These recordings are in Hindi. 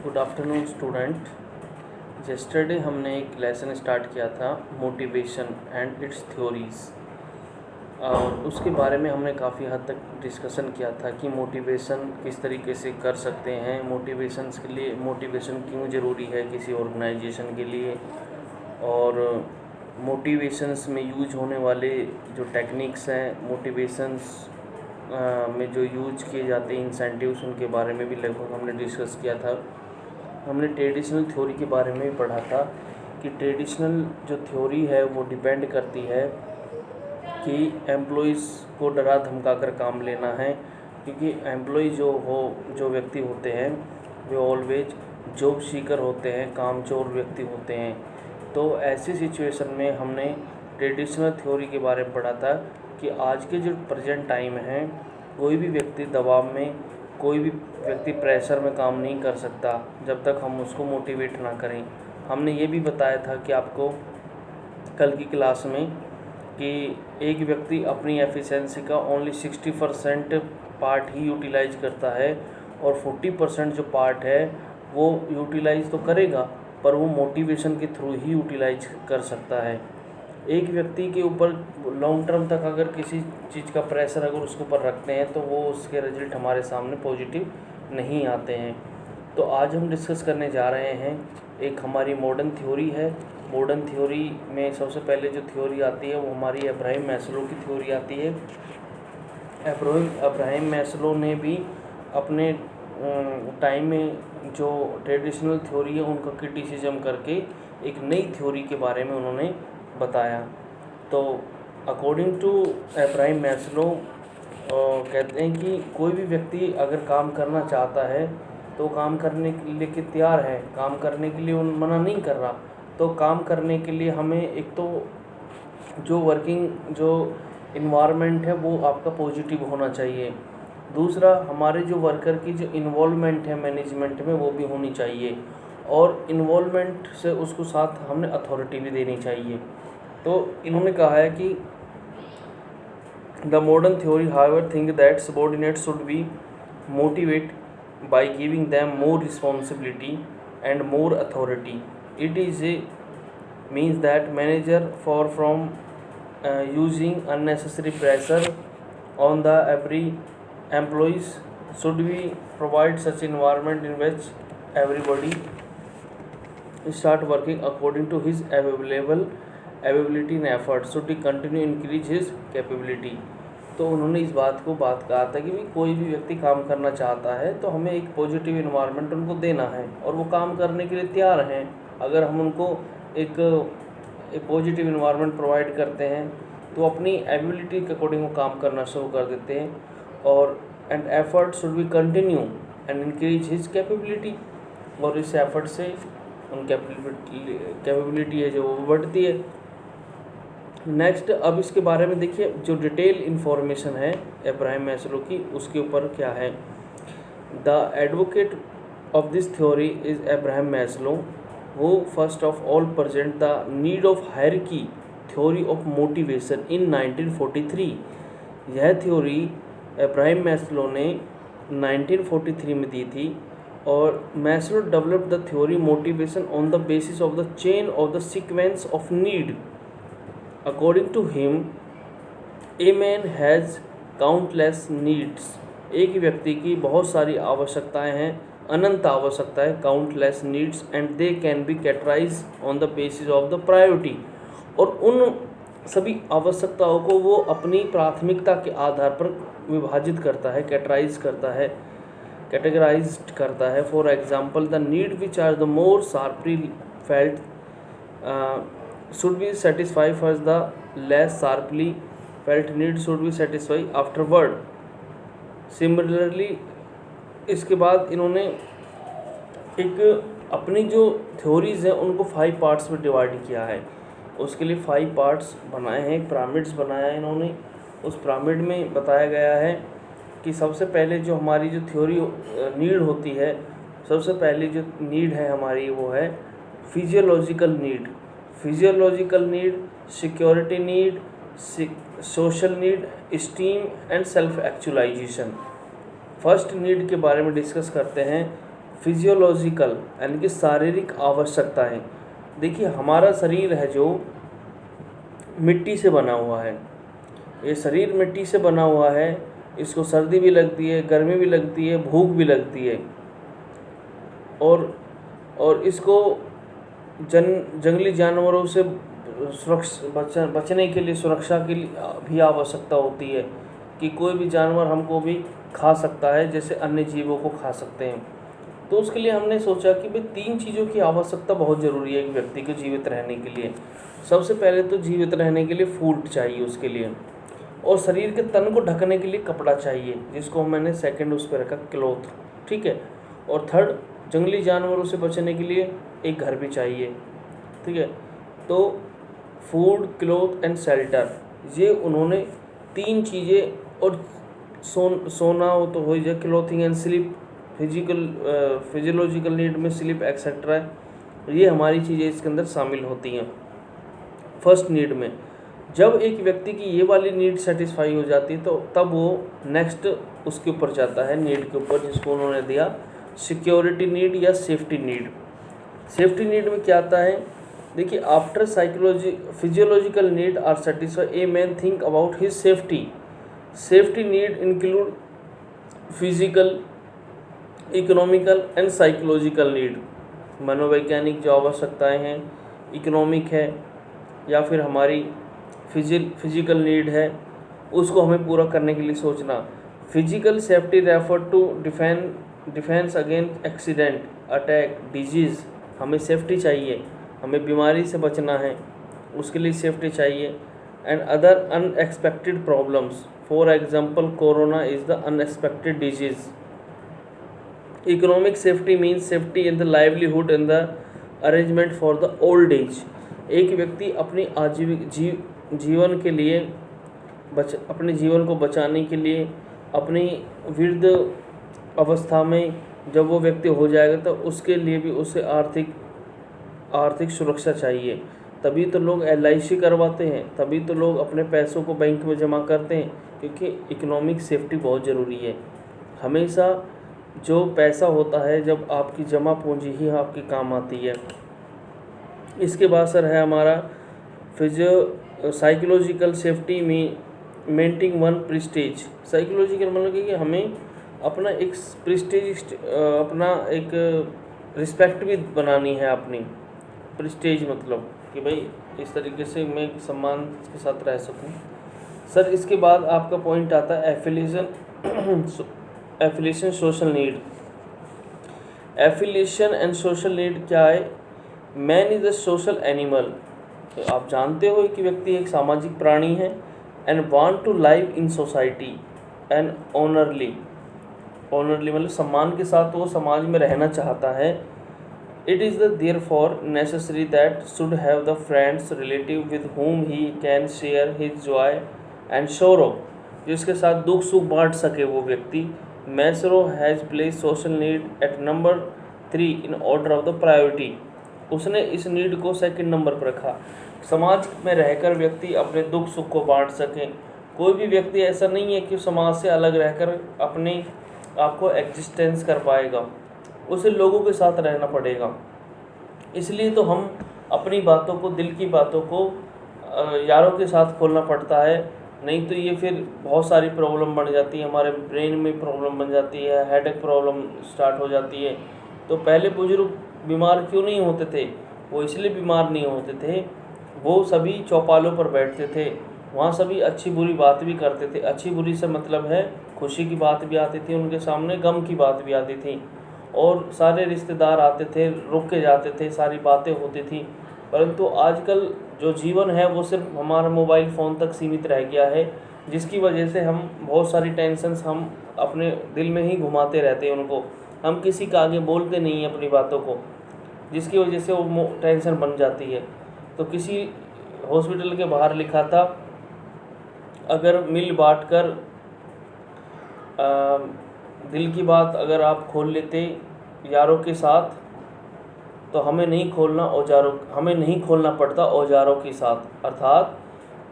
Good afternoon student. yesterday हमने एक लेसन स्टार्ट किया था मोटिवेशन एंड इट्स थ्योरीज़, और उसके बारे में हमने काफ़ी हद तक डिस्कशन किया था कि मोटिवेशन किस तरीके से कर सकते हैं, मोटिवेशंस के लिए मोटिवेशन क्यों ज़रूरी है किसी ऑर्गेनाइजेशन के लिए, और मोटिवेशंस में यूज होने वाले जो टेक्निक्स हैं, मोटिवेशंस में जो यूज किए जाते हैं इंसेंटिव्स, उनके बारे में भी लगभग हमने डिस्कस किया था। हमने ट्रेडिशनल थ्योरी के बारे में भी पढ़ा था कि ट्रेडिशनल जो थ्योरी है वो डिपेंड करती है कि एम्प्लॉइज़ को डरा धमका कर काम लेना है, क्योंकि एम्प्लॉय जो व्यक्ति होते हैं वे ऑलवेज जॉब सीकर होते हैं, कामचोर व्यक्ति होते हैं। तो ऐसी सिचुएशन में हमने ट्रेडिशनल थ्योरी के बारे में पढ़ा था कि आज के जो प्रेजेंट टाइम है, कोई भी व्यक्ति दबाव में, कोई भी व्यक्ति प्रेशर में काम नहीं कर सकता जब तक हम उसको मोटिवेट ना करें। हमने ये भी बताया था कि आपको कल की क्लास में कि एक व्यक्ति अपनी एफिशिएंसी का ओनली 60% पार्ट ही यूटिलाइज करता है और 40% जो पार्ट है वो यूटिलाइज तो करेगा, पर वो मोटिवेशन के थ्रू ही यूटिलाइज कर सकता है। एक व्यक्ति के ऊपर लॉन्ग टर्म तक अगर किसी चीज़ का प्रेशर अगर उसके ऊपर रखते हैं तो वो उसके रिजल्ट हमारे सामने पॉजिटिव नहीं आते हैं। तो आज हम डिस्कस करने जा रहे हैं, एक हमारी मॉडर्न थ्योरी है। मॉडर्न थ्योरी में सबसे पहले जो थ्योरी आती है वो हमारी अब्राहम मैस्लो की थ्योरी आती है। अब्राहम मैस्लो ने भी अपने टाइम में जो ट्रेडिशनल थ्योरी है उनका क्रिटिसिज्म करके एक नई थ्योरी के बारे में उन्होंने बताया। तो अकॉर्डिंग टू अब्राहम मैस्लो कहते हैं कि कोई भी व्यक्ति अगर काम करना चाहता है तो काम करने के लिए तैयार है, काम करने के लिए उन मना नहीं कर रहा। तो काम करने के लिए हमें एक तो जो वर्किंग जो इन्वायरमेंट है वो आपका पॉजिटिव होना चाहिए। दूसरा, हमारे जो वर्कर की जो इन्वॉल्वमेंट है मैनेजमेंट में वो भी होनी चाहिए, और इन्वॉल्वमेंट से उसको साथ हमने अथॉरिटी भी देनी चाहिए। तो इन्होंने कहा है कि the modern theory however think that subordinates should be motivate by giving them more responsibility and more authority. It is a means that manager far from using unnecessary pressure on the every employees should be provide such environment in which everybody start working according to his ability and effort should he continue increase his capability. तो उन्होंने इस बात कहा था कि कोई भी व्यक्ति काम करना चाहता है तो हमें एक पॉजिटिव इन्वायरमेंट उनको देना है, और वो काम करने के लिए तैयार हैं। अगर हम उनको एक पॉजिटिव इन्वायरमेंट प्रोवाइड करते हैं तो अपनी एबिलिटी के अकॉर्डिंग वो काम करना शुरू कर देते हैं, और and effort should be continue and increase his capability, और इस एफर्ट से उन कैपेबिलिटी है जो वो बढ़ती है। नेक्स्ट, अब इसके बारे में देखिए जो डिटेल इन्फॉर्मेशन है अब्राहम मैस्लो की, उसके ऊपर क्या है। The advocate of this theory is Abraham Maslow, वो first of all present the need of hierarchy theory of motivation in 1943। यह थ्योरी अब्राहम मैस्लो ने 1943 में दी थी, और Maslow developed the theory motivation on the basis of the chain of the sequence of need. According to him, a man has countless needs. एक व्यक्ति की बहुत सारी आवश्यकताएं हैं, अनंत आवश्यकताएं, countless needs, and they can be categorized on the basis of the priority. और उन सभी आवश्यकताओं को वो अपनी प्राथमिकता के आधार पर विभाजित करता है, कैटेगराइज्ड करता है। For example, the need which are the more sharply felt should be satisfied first, the less sharply felt need should be satisfied afterward. Similarly, इसके बाद इन्होंने एक अपनी जो थ्योरीज हैं उनको 5 पार्ट्स में डिवाइड किया है। उसके लिए 5 पार्ट्स बनाए हैं, पिरामिड्स बनाया है इन्होंने। उस पिरामिड में बताया गया है कि सबसे पहले जो हमारी जो थ्योरी नीड होती है, सबसे पहली जो नीड है हमारी वो है physiological need. Physiological need, security need, social need, esteem and self actualisation. First need के बारे में डिस्कस करते हैं, फिजियोलॉजिकल यानी कि शारीरिक आवश्यकताएं। देखिए हमारा शरीर है जो मिट्टी से बना हुआ है, ये शरीर मिट्टी से बना हुआ है, इसको सर्दी भी लगती है, गर्मी भी लगती है, भूख भी लगती है, और इसको जंगली जानवरों से बचने के लिए, सुरक्षा के लिए भी आवश्यकता होती है कि कोई भी जानवर हमको भी खा सकता है जैसे अन्य जीवों को खा सकते हैं। तो उसके लिए हमने सोचा कि भाई 3 चीज़ों की आवश्यकता बहुत ज़रूरी है एक व्यक्ति को जीवित रहने के लिए। सबसे पहले तो जीवित रहने के लिए फूड चाहिए उसके लिए, और शरीर के तन को ढकने के लिए कपड़ा चाहिए, जिसको मैंने सेकंड उस पर रखा क्लॉथ, ठीक है। और थर्ड, जंगली जानवरों से बचने के लिए एक घर भी चाहिए, ठीक है। तो फूड, क्लॉथ एंड शेल्टर, ये उन्होंने 3 चीज़ें, और सोना हो तो हो जाए, clothing and sleep, physiological need में स्लीप एक्सेट्रा, ये हमारी चीज़ें इसके अंदर शामिल होती हैं। फर्स्ट नीड में जब एक व्यक्ति की ये वाली नीड सेटिस्फाई हो जाती है तो तब वो नेक्स्ट उसके ऊपर जाता है नीड के ऊपर, जिसको उन्होंने दिया सिक्योरिटी नीड या सेफ्टी नीड। सेफ्टी नीड में क्या आता है, देखिए after physiological need are satisfy a man think about his safety. Safety need include physical, economical and psychological need. मनोवैज्ञानिक जो आवश्यकताएं हैं, इकोनॉमिक है, या फिर हमारी फिजिकल नीड है, उसको हमें पूरा करने के लिए सोचना। Physical safety refer to defence against accident, attack, disease, हमें सेफ्टी चाहिए, हमें बीमारी से बचना है, उसके लिए सेफ्टी चाहिए। And other unexpected problems, for example corona is the unexpected disease. Economic safety means safety in the livelihood in the arrangement for the old age. एक व्यक्ति अपनी जीवन के लिए अपने जीवन को बचाने के लिए, अपनी वृद्ध अवस्था में जब वो व्यक्ति हो जाएगा तो उसके लिए भी उसे आर्थिक सुरक्षा चाहिए। तभी तो लोग LIC करवाते हैं, तभी तो लोग अपने पैसों को बैंक में जमा करते हैं, क्योंकि इकोनॉमिक सेफ्टी बहुत ज़रूरी है। हमेशा जो पैसा होता है, जब आपकी जमा पूंजी ही आपके काम आती है। इसके बाद सर है हमारा साइकोलॉजिकल सेफ्टी में मेंटेनिंग वन प्रेस्टीज। साइकोलॉजिकल मतलब कि हमें अपना एक प्रेस्टीज, अपना एक रिस्पेक्ट भी बनानी है अपनी। प्रेस्टीज मतलब कि भाई इस तरीके से मैं सम्मान के साथ रह सकूं। सर इसके बाद आपका पॉइंट आता है affiliation social need. Affiliation and social need क्या है? Man is a social animal. तो आप जानते हो कि व्यक्ति एक सामाजिक प्राणी है। And want to live in society and honourably मतलब सम्मान के साथ वो समाज में रहना चाहता है। It is the therefore necessary that should have the friends relative with whom he can share his joy and sorrow, जिसके साथ दुख सुख बांट सके वो व्यक्ति। Maslow has place social need at number 3 in order of the priority. उसने इस नीड को सेकंड नंबर पर रखा। समाज में रहकर व्यक्ति अपने दुख सुख को बांट सके। कोई भी व्यक्ति ऐसा नहीं है कि समाज से अलग रहकर अपने आपको एग्जिस्टेंस कर पाएगा, उसे लोगों के साथ रहना पड़ेगा। इसलिए तो हम अपनी बातों को, दिल की बातों को यारों के साथ खोलना पड़ता है, नहीं तो ये फिर बहुत सारी प्रॉब्लम बन जाती है, हमारे ब्रेन में प्रॉब्लम बन जाती है, हेडेक प्रॉब्लम स्टार्ट हो जाती है। तो पहले बुजुर्ग बीमार क्यों नहीं होते थे? वो इसलिए बीमार नहीं होते थे, वो सभी चौपालों पर बैठते थे, वहाँ सभी अच्छी बुरी बात भी करते थे। अच्छी बुरी से मतलब है खुशी की बात भी आती थी उनके सामने, गम की बात भी आती थी, और सारे रिश्तेदार आते थे, रुक के जाते थे, सारी बातें होती थी। परंतु आजकल जो जीवन है वो सिर्फ हमारा मोबाइल फ़ोन तक सीमित रह गया है, जिसकी वजह से हम बहुत सारी टेंशन्स हम अपने दिल में ही घुमाते रहते हैं उनको। हम किसी का आगे बोलते नहीं हैं अपनी बातों को, जिसकी वजह से वो टेंशन बन जाती है। तो किसी हॉस्पिटल के बाहर लिखा था, अगर मिल बांट कर दिल की बात अगर आप खोल लेते यारों के साथ, तो हमें नहीं खोलना पड़ता औजारों के साथ। अर्थात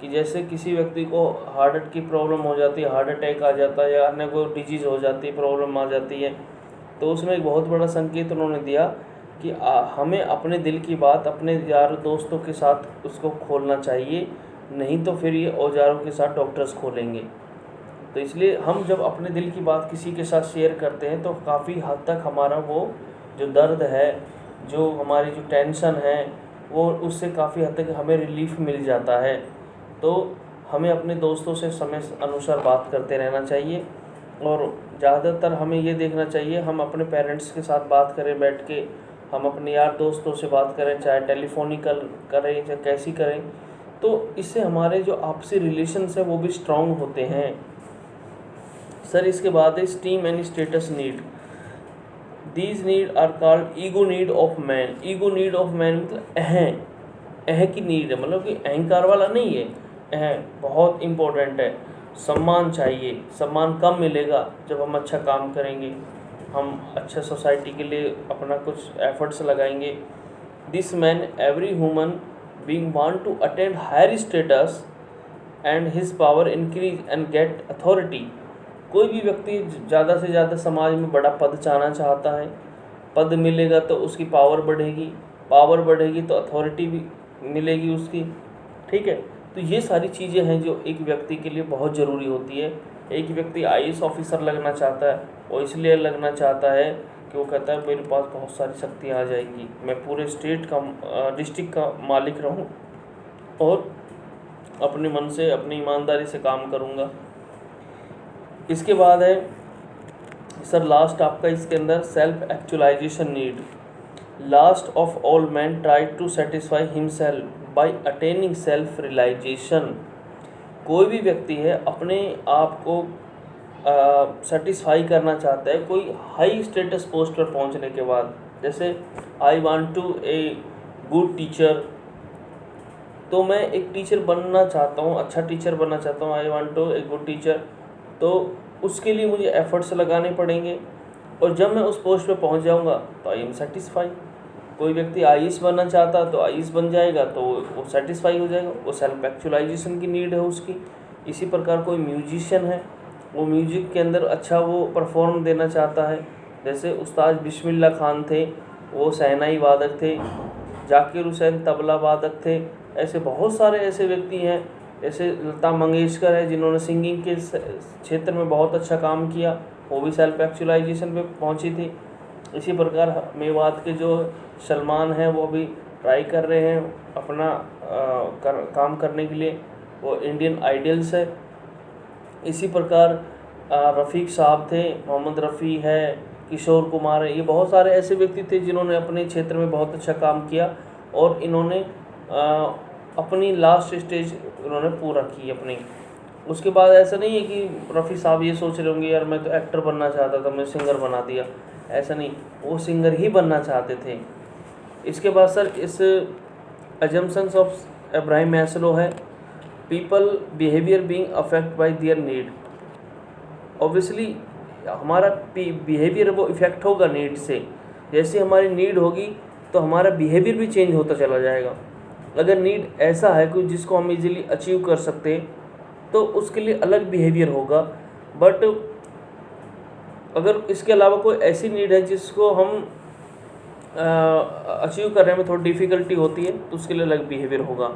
कि जैसे किसी व्यक्ति को हार्ट की प्रॉब्लम हो जाती है, हार्ट अटैक आ जाता है, या अन्य कोई डिजीज़ हो जाती है, प्रॉब्लम आ जाती है, तो उसमें एक बहुत बड़ा संकेत उन्होंने दिया कि हमें अपने दिल की बात अपने यार दोस्तों के साथ उसको खोलना चाहिए, नहीं तो फिर ये औजारों के साथ डॉक्टर्स खोलेंगे। तो इसलिए हम जब अपने दिल की बात किसी के साथ शेयर करते हैं तो काफ़ी हद तक हमारा वो जो दर्द है, जो हमारी जो टेंशन है, वो उससे काफ़ी हद तक हमें रिलीफ मिल जाता है। तो हमें अपने दोस्तों से समय अनुसार बात करते रहना चाहिए और ज़्यादातर हमें ये देखना चाहिए हम अपने पेरेंट्स के साथ बात करें बैठ के, हम अपने यार दोस्तों से बात करें, चाहे टेलीफोनिकल करें चाहे कैसी करें, तो इससे हमारे जो आपसी रिलेशंस हैं वो भी स्ट्रॉन्ग होते हैं। सर इसके बाद है esteem and status need. These need are called ego need of man. Ego need of man मतलब अह की नीड है, मतलब कि अहंकार वाला नहीं है, बहुत इम्पोर्टेंट है। सम्मान चाहिए। सम्मान कब मिलेगा? जब हम अच्छा काम करेंगे, हम अच्छा सोसाइटी के लिए अपना कुछ एफर्ट्स लगाएंगे। This man every human being want to attain higher status and his power increase and get authority. कोई भी व्यक्ति ज़्यादा से ज़्यादा समाज में बड़ा पद चाहना चाहता है। पद मिलेगा तो उसकी पावर बढ़ेगी, पावर बढ़ेगी तो अथॉरिटी भी मिलेगी उसकी, ठीक है। तो ये सारी चीज़ें हैं जो एक व्यक्ति के लिए बहुत ज़रूरी होती है। एक व्यक्ति IAS ऑफिसर लगना चाहता है, वो इसलिए लगना चाहता है कि वो कहता है मेरे पास बहुत सारी शक्तियाँ आ जाएंगी, मैं पूरे स्टेट का डिस्ट्रिक्ट का मालिक रहूँ और अपने मन से अपनी ईमानदारी से काम करूँगा। इसके बाद है सर लास्ट आपका इसके अंदर self actualisation need. Last of all man try to satisfy himself by attaining self realisation. कोई भी व्यक्ति है अपने आप को सेटिस्फाई करना चाहता है कोई हाई स्टेटस पोस्ट पर पहुंचने के बाद। जैसे I want to a good teacher, तो मैं एक टीचर बनना चाहता हूँ, अच्छा टीचर बनना चाहता हूँ, I want to a good teacher, तो उसके लिए मुझे एफर्ट्स लगाने पड़ेंगे और जब मैं उस पोस्ट पे पहुंच जाऊंगा तो आई एम सेटिस्फाई। कोई व्यक्ति IAS बनना चाहता तो IAS बन जाएगा तो वो सेटिस्फाई हो जाएगा, वो सेल्फ एक्चुअलाइजेशन की नीड है उसकी। इसी प्रकार कोई म्यूजिशियन है, वो म्यूजिक के अंदर अच्छा वो परफॉर्म देना चाहता है। जैसे उस्ताद बिस्मिल्लाह खान थे, वो शहनाई वादक थे, जाकिर हुसैन तबला वादक थे। ऐसे बहुत सारे ऐसे व्यक्ति हैं, जैसे लता मंगेशकर है जिन्होंने सिंगिंग के क्षेत्र में बहुत अच्छा काम किया, वो भी सेल्फ एक्चुअलाइजेशन पे पहुंची थी। इसी प्रकार मेवात के जो सलमान हैं वो भी ट्राई कर रहे हैं अपना काम करने के लिए, वो इंडियन आइडल्स है। इसी प्रकार रफ़ीक साहब थे, मोहम्मद रफ़ी है, किशोर कुमार है, ये बहुत सारे ऐसे व्यक्ति थे जिन्होंने अपने क्षेत्र में बहुत अच्छा काम किया और इन्होंने अपनी लास्ट स्टेज उन्होंने पूरा की अपनी। उसके बाद ऐसा नहीं है कि रफ़ी साहब ये सोच रहे होंगे यार मैं तो एक्टर बनना चाहता था, मैं सिंगर बना दिया, ऐसा नहीं, वो सिंगर ही बनना चाहते थे। इसके बाद सर इस अजम्पशंस ऑफ अब्राहम मैस्लो है, people behaviour being affect bye their need. Obviously हमारा बिहेवियर वो इफ़ेक्ट होगा नीड से। जैसे हमारी नीड होगी तो हमारा बिहेवियर भी चेंज होता चला जाएगा। अगर नीड ऐसा है कोई जिसको हम इजीली अचीव कर सकते हैं तो उसके लिए अलग बिहेवियर होगा, बट अगर इसके अलावा कोई ऐसी नीड है जिसको हम अचीव करने में थोड़ी डिफ़िकल्टी होती है तो उसके लिए अलग बिहेवियर होगा।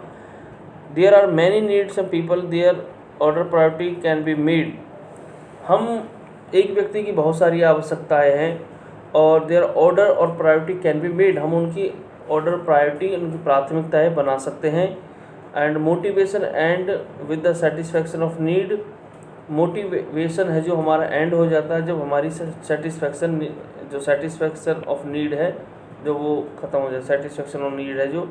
There are many needs and people their order priority can be made. हम एक व्यक्ति की बहुत सारी आवश्यकताएं हैं और देयर ऑर्डर और प्रायोरिटी कैन बी मेड, हम उनकी ऑर्डर प्रायोरिटी उनकी प्राथमिकताएं बना सकते हैं। And motivation and with the satisfaction of need. Motivation है जो हमारा एंड हो जाता है जब हमारी सेटिस्फैक्शन ऑफ नीड है जो वो ख़त्म हो जाए। सेटिस्फैक्शन ऑफ नीड है जो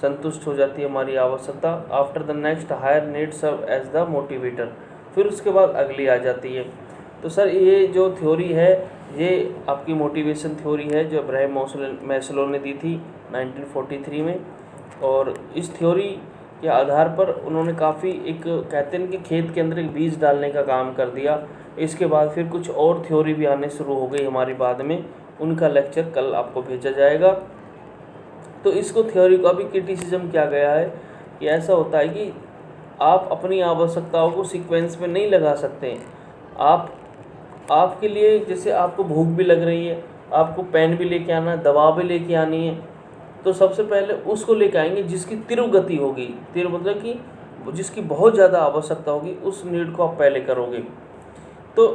संतुष्ट हो जाती है हमारी आवश्यकता। After the next higher need serve as the motivator, फिर उसके बाद अगली आ जाती है। तो सर ये जो थ्योरी है ये आपकी मोटिवेशन थ्योरी है जो अब्राहम मैस्लो ने दी थी 1943 में, और इस थ्योरी के आधार पर उन्होंने काफ़ी एक कहते हैं कि खेत के अंदर एक बीज डालने का काम कर दिया। इसके बाद फिर कुछ और थ्योरी भी आने शुरू हो गई हमारी बाद में, उनका लेक्चर कल आपको भेजा जाएगा। तो इसको थ्योरी का भी क्रिटिसिज्म किया गया है कि ऐसा होता है कि आप अपनी आवश्यकताओं को सीक्वेंस में नहीं लगा सकते। आप आपके लिए जैसे आपको भूख भी लग रही है, आपको पेन भी लेके आना है, दवा भी लेके आनी है, तो सबसे पहले उसको लेके आएंगे जिसकी तीव्र गति होगी। तीव्र मतलब कि जिसकी बहुत ज़्यादा आवश्यकता होगी, उस नीड को आप पहले करोगे। तो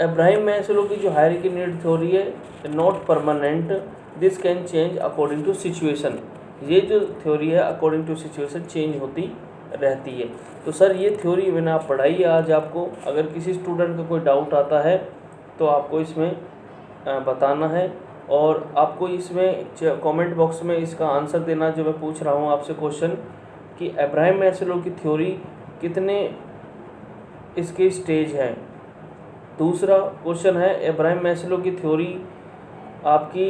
अब्राहम मैस्लो की जो हायरार्की नीड थ्योरी है, not permanent, this can change according to situation. ये जो थ्योरी है अकॉर्डिंग टू सिचुएशन चेंज होती रहती है। तो सर ये थ्योरी मैंने आप पढ़ाई है आज आपको। अगर किसी स्टूडेंट का कोई डाउट आता है तो आपको इसमें बताना है, और आपको इसमें कमेंट बॉक्स में इसका आंसर देना जो मैं पूछ रहा हूँ आपसे क्वेश्चन, कि अब्राहम मैस्लो की थ्योरी कितने इसके स्टेज हैं। दूसरा क्वेश्चन है, अब्राहम मैस्लो की थ्योरी आपकी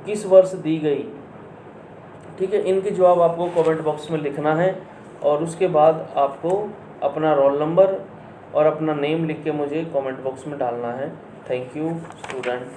किस वर्ष दी गई। ठीक है, इनके जवाब आपको कमेंट बॉक्स में लिखना है, और उसके बाद आपको अपना रोल नंबर और अपना नेम लिख के मुझे कमेंट बॉक्स में डालना है। Thank you student.